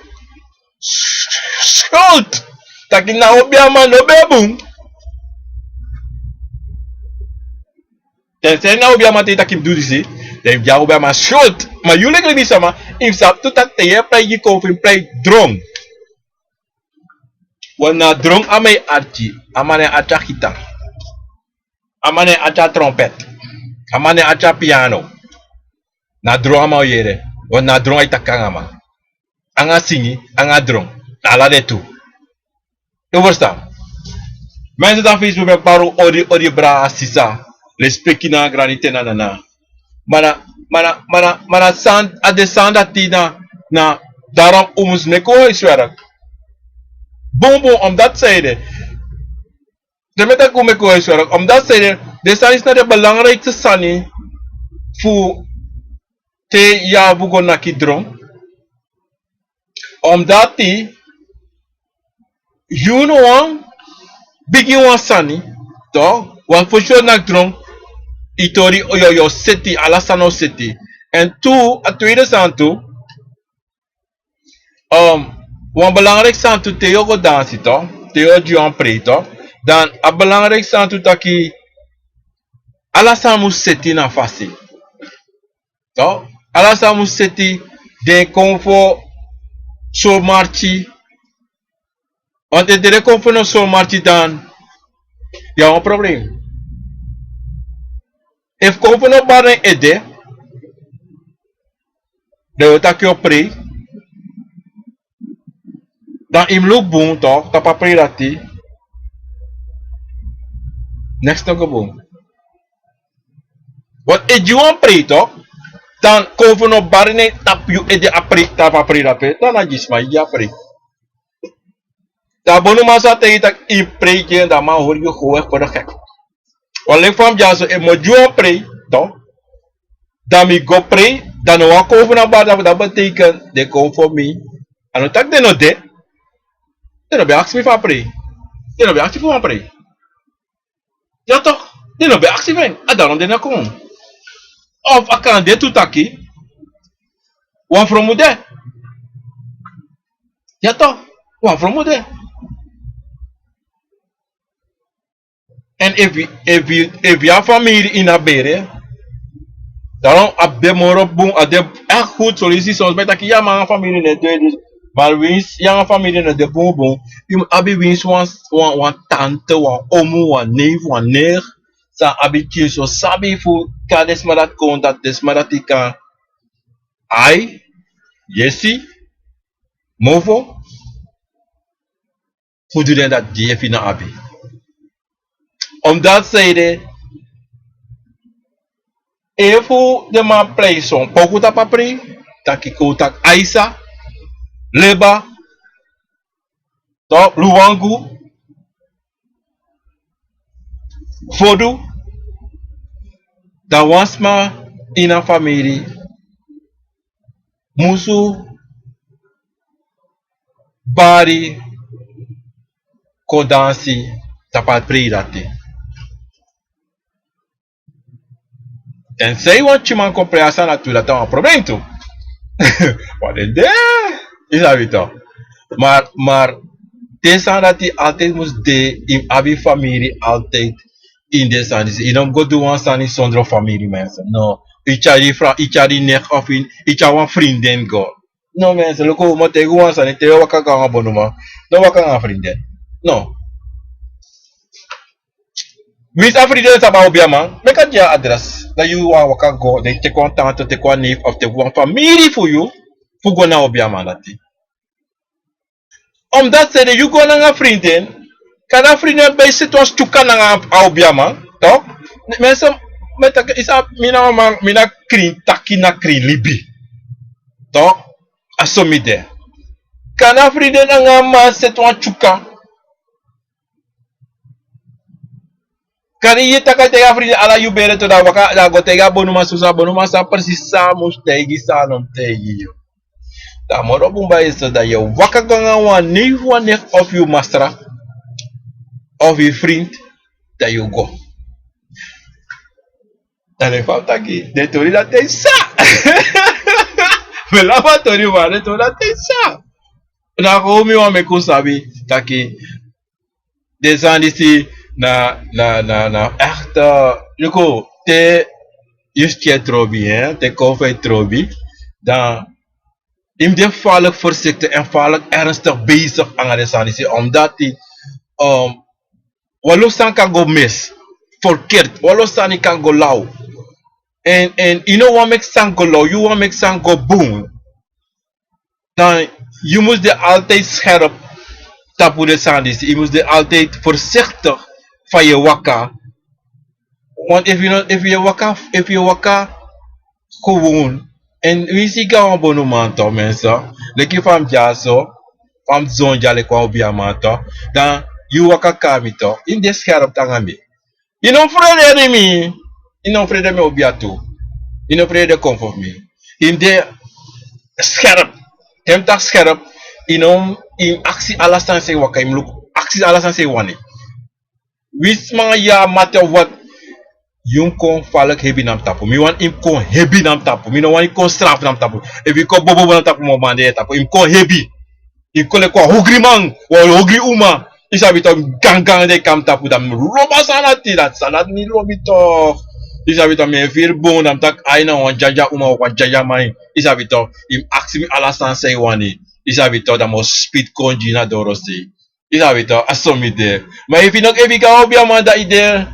schuld taki na obiaman no bebum tensei na obiaman te taki do disi dan ja obiaman schuld maar you like libi sama if sap to tak te ye play ji konvo in play drong wana drong amay archi amane acha guitar amane acha trompet amane acha piano na drong ama yere wana drong ay takanga anga singi anga drong ala de tu you understand mensen dan Facebook met baro odi bra sisa les pekina granite na mana sand ade sand atina na daarom ons neko huiswerk bom omdat zeiden de met ik kom huiswerk omdat zeiden de san is naar de belangrijkste sani voor te ja bugo na kidron omdat die you know one bigi one sani to one for sure na dron itori yo city alasano city en two a tweede santo wan belangrijk santo te yo go dansi to te yo juan pre to dan a belangrijk santo taki alasano city na fasi to alasano city de konfo so marchi want de konfo no so marchi dan ya un probleem if konfo no barren ede de yo taki yo pre dan im look boom toch tapa pre rati next no go boom wat e juan pre toch dan konfo no barren tap you ede apre tapa pre rapi dan a gisma ya pre da bonu masa te itak i pre je da ma hoor je gewoon voor de gek alleen van ja so e mo juan pre toch dan mi go pre dan wa konfo na bar dat betekent de konfo mi ano tak de no de no be ask me for pre de no be ask for pre ja toch de no be ask ven a daarom de na kom of akan de tutaki wan from de ja toch wan from de and if you have family in a bere Daarom abbe moro boom ade echt goed sollicitaties met dat je ja maar familie net dus maar wins ja familie net de boom boom je abi wins wan tante wan omu wan neef wan neer sa abi so sabi fu kades maar dat kon dat des maar dat ik kan ai yesi movo hoe doe je dat die fina abi omdat zeide efu de ma play song pokuta papri takiko tak aisa leba to luwangu fodu da wasma ina family musu bari kodansi tapat prirate tensei wan chiman comprehensa natura tá um problema tu pode de isabito maar tensang dat hij altijd moest de in abi familie altijd in de sani je don't go do one sani zonder familie mensen no ichari nek of in ichawan vrienden go no mensen loko mo tego one sani te waka ka bonuma no waka nga vrienden no mis a vrienden saba obiama make a dia adres dat you waka go de te contact te kwa neef of te one familie for you fu go na obiama dati omdat ze you go na nga vrienden kada vrienden bij situatie chuka na nga obiama toch mensen met isa mina krin taki na krin libi toch asomide kana vrienden na nga ma situatie chuka kani ye taka tega vrienden ala you bere to da waka da go tega bonuma sa precies sa mustegi sa non tegi yo da moro bumba is dat je wakker kan gaan wanneer of je master of je vriend dat je go. Dan ik van taki, de tori dat is sa. Belava tori maar de tori dat is sa. Na komi wa me kusabi taki. De zandisi na echt Luko te just je trobi hè, te koffie trobi dan in dit geval voorzichtig en vaak ernstig bezig aan de sanitie, omdat hij walosan kan go mis, verkeerd, walosan kan go lauw. En you know what makes sang go low, you want make sang go boom. Dan je moet er altijd scherp tapu de sanitie, je moet er altijd voorzichtig van je wakka. Want if je wakka gewoon en wie zie ik aan bonumanto mensen, leki fam jaso, fam zonja le kwa obiamanto, dan you waka kamito, in de scherp tangami. You know vrede mi, you know vrede me obiatu, you know vrede comfort me. In de scherp, hem tak scherp, in actie alasan se waka im look, actie alasan se wani. Wis mga ya matter what yung kon falak hebi nam tapu. Mi wan im kon hebi nam tapu. Mi no wan im kon straf nam tapu. If you kon bobo nam tapu mo mande tapu. Im kon hebi. Im kon le kwa hogri man. Wa hogri uma. Isa bito gang de kam tapu. Dam roba sanati. Dat sanat ni robi toch. Isa bito me vir bon nam tak aina wan jaja uma wan jaja mai. Isa bito im aksi mi alasan say wani. Isa bito da mo speed konji na dorosi. Isa bito asomi de. Ma if you nok ebi ka obi amanda ide.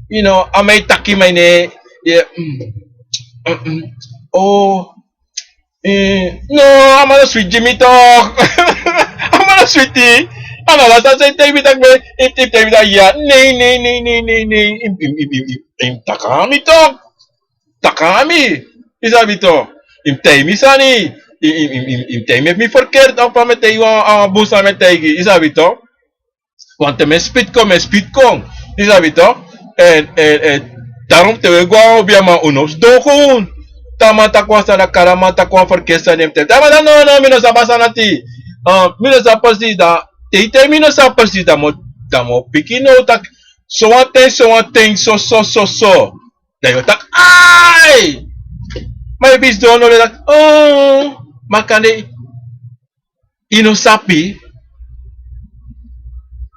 You know, I may taki my ne, yeah, oh, no, I'm not a sweet Jimmy talk. I'm not a sweetie. I'm not a say take me tak me, if take me that yeah, nay, im takami talk, takami, is a bito, im tay mi sani, im tay me verkeerd op met tay wa busa met tay is a bito, want me speed kom, is a bito. En daarom te we gaan op je man unos dogon. Tamata kwa sana karamata kwa verkesa nemte. Tamata no mino sa basa nati. Mino sa pasi da te mino sa pasi da mo pikino tak so one thing so. Da yo tak ai. May bis do no le tak makande ino sapi.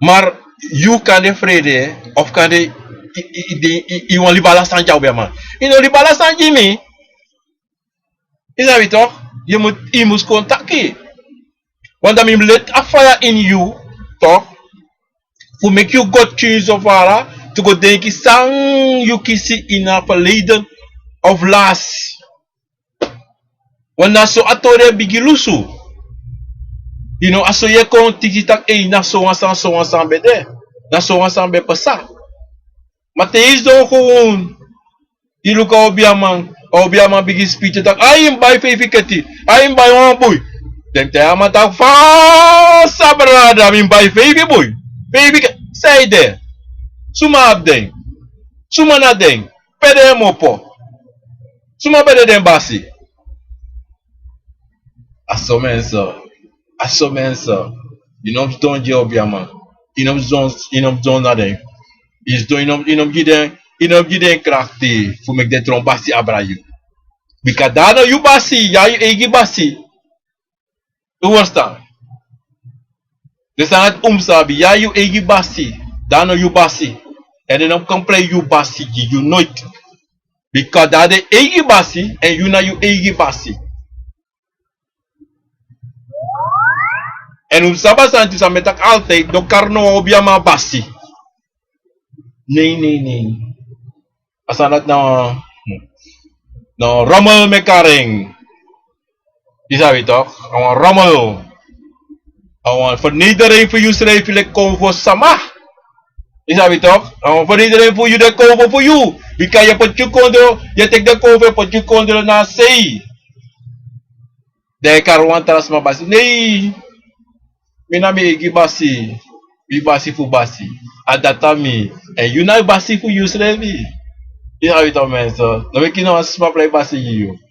Maar you kan de vrede of kan de iwan libala sanja obiama. Ino libala sanji mi. Is dat weet toch? Je moet contacten. Want dan let a fire in you, toch? To make you God choose of Allah. To go denken sang you kisi in a verleden of last. Want na so atore bigilusu. You know, aso ye kon tiki tak na so ansan bede. Na so ansan be pasa. Maar te is dan gewoon. Je lukt obiaman bigi speech tak. Ayim by fafiketi. Ayim by one boy. Denk te ama tak fa sabrada min by fafi boy. Baby say there. Suma abden. Suma na den. Pede mopo. Suma pede den basi. Aso mensa. You know don't je obiaman. You know don't na den. Is do giden krachti voor mek de trombasi abrayu. Bika dano you basi, ya you egi basi. You understand? Dus aan het omsabi, ja you egi basi, dano you basi. En dan kan play you basi, you nooit. Bika dade egi basi, en you na you egi basi. En omsaba santi sa metak altijd, do karno obiama basi. Nee. Asanat no rommel mekaring. Die zou je toch? Een rommel. Een vernedering voor je schrijven, like convo sama. Die zou je toch? Een vernedering voor je, de convo voor je. Wie kan je pot je kondo, je tek de convo, pot je kondo na sei. De karwan trasma basi. Nee. Minami egi basi. We basi fu basi. Adatami. En you na basi fu you schrijven. Die zou je toch mensen. Dan weet je nou als sma play basi je.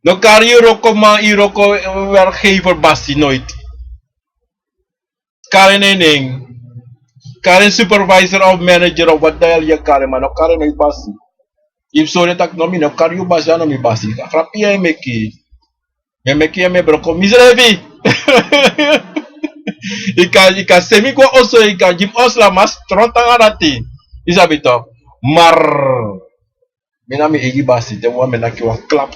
No carry roko man iroko werkgever basi nooit. Karen ening. Karen supervisor of manager of wat deel je karen man. No karen nooit basi. If sorry tak no mi no carry you basi no mi basi. Frapi ya meki. Ya meki ya me broko miserevi. Ika semi kwa oso ika jim osla mas trontang arati. Isabito. Mar. Minami egi basi. Te wa menaki wa clap.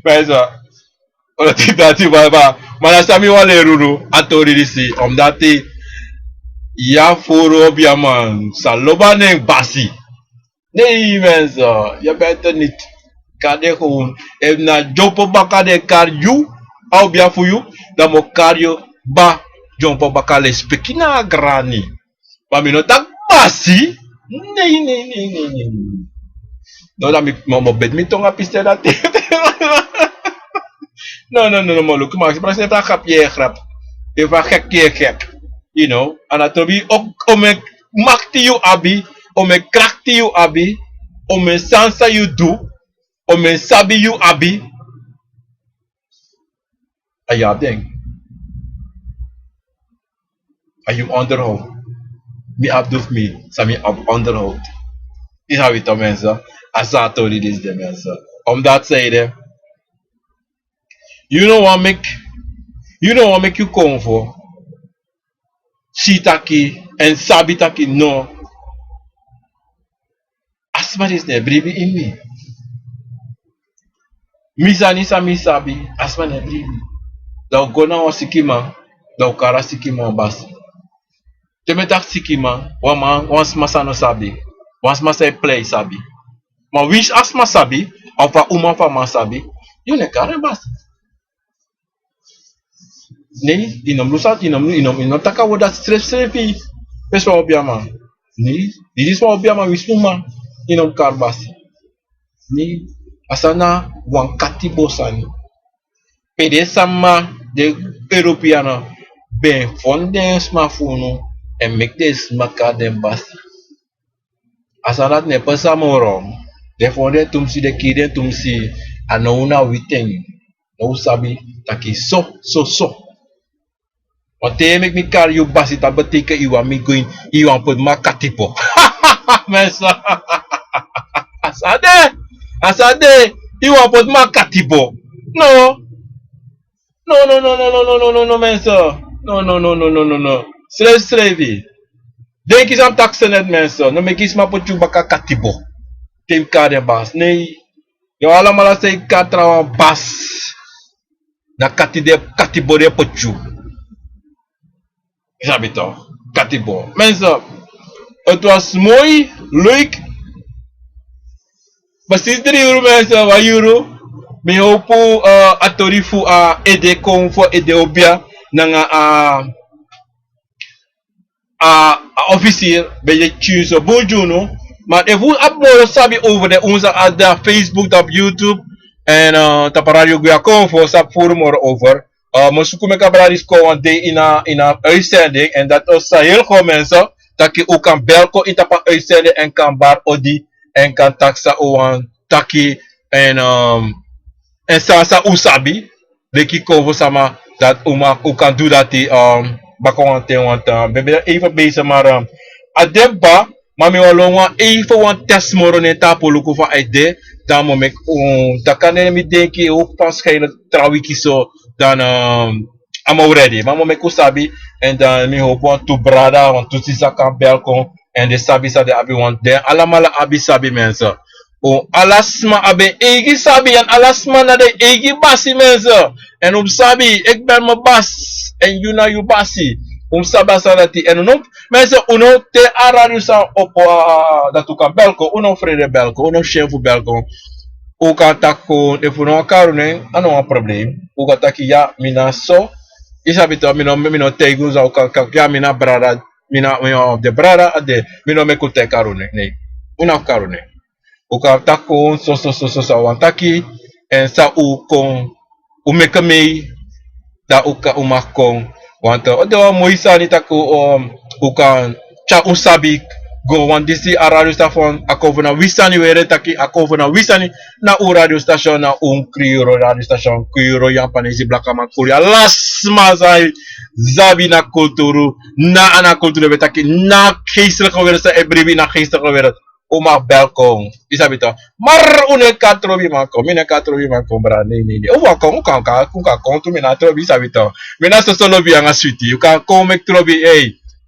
Mas olha titati baba, mas sami wale ruru atori disi omdat ya foro obiaman saloba neng basi. Nee mensen, je bent er niet. Kade gewoon, en na jompo baka de kar you, au bia voor you, dan mo kar you ba jompo baka le spekina grani. Maar mi no tak basi? Nee. No da mi mo bed mi tonga piste dat. No, look, maar ik praat even grap, je grap. Even gek. You know, en dat we ook om een makti you abi, om een krakti you abi, om een sansa you do, om een sabi you abi. En ja, denk. En je onderhoud. Mi abdoef me, sami ab onderhoud. Die hebben we toch mensen. Asato dit is de mensen. Omdat zeiden. You know what make you come for? Shitaki and sabitaki no. Asma is ne bribi in me. Misani sa misabi, asma ne bribi. Da gona wa sikima, da kara sikima basi. Temetak sikima, wans masa no sabi. Wans masa play sabi. Ma wish asma sabi, of a uma fa masabi, you ne kara basi. Nee, inom lusat, inom taka woda strefi. Peswa obiama. Nee, dit is wat obiama wisuma. Inom karbasi. Nee, asana wankati bosani. Pede sama de Europeana ben fonden smartphone en make this maka den basi. Asana ne pesa morom. De fonde tumsi de kiden tumsi anauna witeng. No sabi taki so. Want tegen ik kar you basi dat betekent you want me going you want put makatipo. Mensen. Asade you want put makatipo. No mensen. No. Schrijf. Denk eens aan taxen net mensen. No me kies maar put you baka katipo. Tim kar de bas. Nee. Yo alamala say katra bas na katibore pochu. Sabe toch? Katibo. Mensen, het was mooi, leuk. Precies 3 uur mensen, wat euro. Me hoop atori fu a ede kon voor ede obia nanga officier bij je choose bonjour. Maar if we upload sabi over de onze ada Facebook, op YouTube en tapa radio guya kon voor sap forum over. Maar zoek me kabradis kon de in a uitzending en dat is heel goed mensen dat je ook kan belko in tapa uitzending en kan bar odi en kan taxa oan taki en sa usabi leki kon sama dat uma u kan doen dat die bakon te want we even bezig maar ademba maar me walonga even want test moro ne tapo luku van ide dan mo mek da kan me denki ook pas geen trawiki so dan I'm already maar mo mek usabi en dan me hoop want to brada want to sisa kan belko en de sabi sa de abi want de alamala abi sabi mensen. O alasma abe egi sabi en alasma na de egi basi mensen. En sabi ik ben mijn bas en you na you basi. Sabi sanati en mensen uno te araru sa op dat u kan belko uno vrede belko uno chefu belko. O kan tako if uno karune ano een probleem. O kan taki ja mina so. Isabi to mino tegu za o kan ja mina brada mina de brada ade mino me kute karune nee. Una karune. O ka tako so wantaki en sa u kon u meka mei da u ka umakong wanta o de moisa ni tako u kan cha usabi go wan disi a radio station akovo na wisani were taki akovo na wisani na u radio station na krioro radio station krioro ya panesi blaka makuria las mazai zabi na kulturu na ana kulturu betaki na geestelijke wereld sa ebrebi na geestelijke wereld uma belkom isabi to mar une katrobi mako mine katrobi mako bra nee o wa kon kan tu mina trobi isabi to mina so solo bi anga sweetie you kan kom ek trobi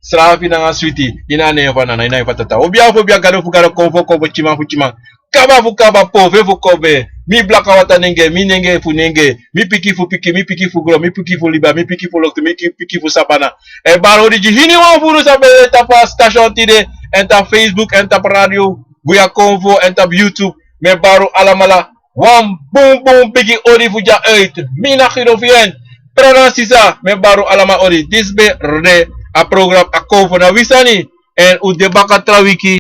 strafi na nga sweetie ina ne fa na ina fa tata obia gado fu gado ko chima kaba fu kaba po ve fu kobe mi blaka wata nenge mi nenge fu nenge mi piki fu gro mi piki fu liba mi piki fu lokto mi piki fu sabana e baro di hini wa fu no sabe tapa station tide en ta Facebook en ta radio buya convo en ta YouTube me baro alamala wan boom piki ori fu ja uit mina khirofien prana sisa me baro alama ori disbe re a program a convo na wisani en u debaka trawiki